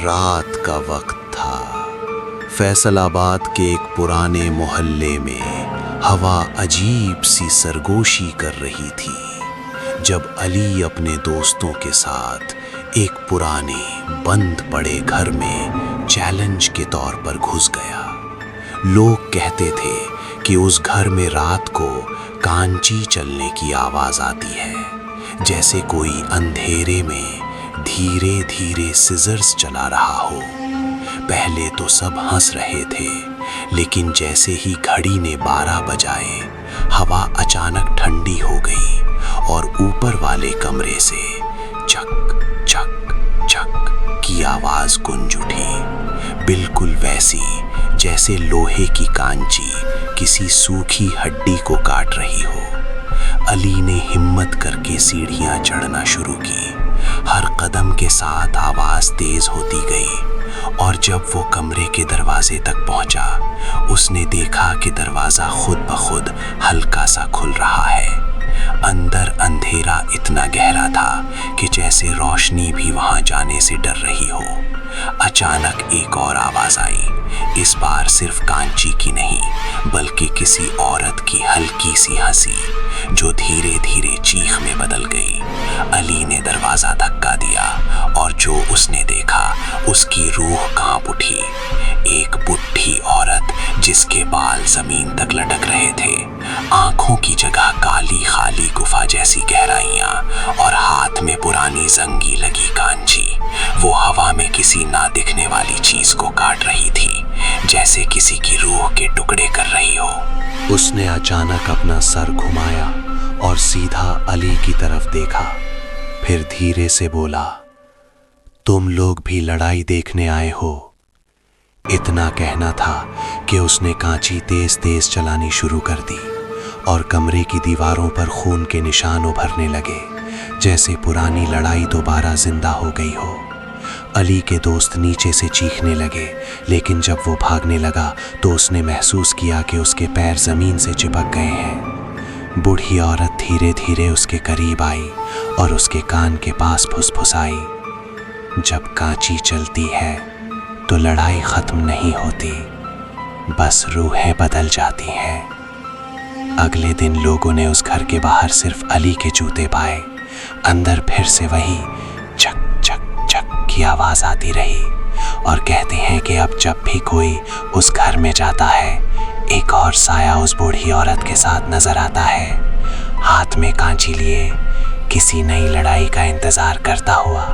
رات کا وقت تھا۔ فیصل آباد کے ایک پرانے محلے میں ہوا عجیب سی سرگوشی کر رہی تھی جب علی اپنے دوستوں کے ساتھ ایک پرانے بند پڑے گھر میں چیلنج کے طور پر گھس گیا۔ لوگ کہتے تھے کہ اس گھر میں رات کو کانچی چلنے کی آواز آتی ہے، جیسے کوئی اندھیرے میں دھیرے دھیرے سیزرز چلا رہا ہو۔ پہلے تو سب ہنس رہے تھے، لیکن جیسے ہی گھڑی نے 12 بجائے، ہوا اچانک ٹھنڈی ہو گئی اور اوپر والے کمرے سے چک چک چک کی آواز گونج اٹھی، بالکل ویسی جیسے لوہے کی کانچی کسی سوکھی ہڈی کو کاٹ رہی ہو۔ علی نے ہمت کر کے سیڑھیاں چڑھنا شروع کی۔ ہر قدم کے ساتھ آواز تیز ہوتی گئی، اور جب وہ کمرے کے دروازے تک پہنچا، اس نے دیکھا کہ دروازہ خود بخود ہلکا سا کھل رہا ہے۔ اندر اندھیرا اتنا گہرا تھا کہ جیسے روشنی بھی وہاں جانے سے ڈر رہی ہو۔ اچانک ایک اور آواز آئی، اس بار صرف کانچی کی نہیں بلکہ کسی عورت کی ہلکی سی ہنسی جو دھیرے دھیرے چیخ میں بدل گئی۔ علی نے دروازہ دھکا دیا اور جو اس نے دیکھا اس کی روح کانپ اٹھی۔ ایک بوڑھی عورت جس کے بال زمین تک لٹک رہے تھے، آنکھوں کی جگہ کالی خالی گفا جیسی گہرائیاں اور ہاتھ میں پرانی زنگی لگی کانچی، وہ ہوا میں کسی نہ دکھنے والی چیز کو کاٹ رہی تھی، جیسے کسی کی روح کے ٹکڑے کر رہی ہو۔ اس نے اچانک اپنا سر گھمایا اور سیدھا علی کی طرف دیکھا، پھر دھیرے سے بولا، تم لوگ بھی لڑائی دیکھنے آئے ہو؟ اتنا کہنا تھا کہ اس نے کانچی تیز تیز چلانی شروع کر دی اور کمرے کی دیواروں پر خون کے نشان ابھرنے لگے، جیسے پرانی لڑائی دوبارہ زندہ ہو گئی ہو۔ علی کے دوست نیچے سے چیخنے لگے، لیکن جب وہ بھاگنے لگا تو اس نے محسوس کیا کہ اس کے پیر زمین سے چپک گئے ہیں۔ بوڑھی عورت دھیرے دھیرے اس کے قریب آئی اور اس کے کان کے پاس پھسپھسائی، جب کانچی چلتی ہے تو لڑائی ختم نہیں ہوتی، بس روحیں بدل جاتی ہیں۔ اگلے دن لوگوں نے اس گھر کے باہر صرف علی کے جوتے پائے، اندر پھر سے وہی چک چک چک کی آواز آتی رہی، اور کہتے ہیں کہ اب جب بھی کوئی اس گھر میں جاتا ہے، ایک اور سایہ اس بوڑھی عورت کے ساتھ نظر آتا ہے، ہاتھ میں کانچی لیے، کسی نئی لڑائی کا انتظار کرتا ہوا۔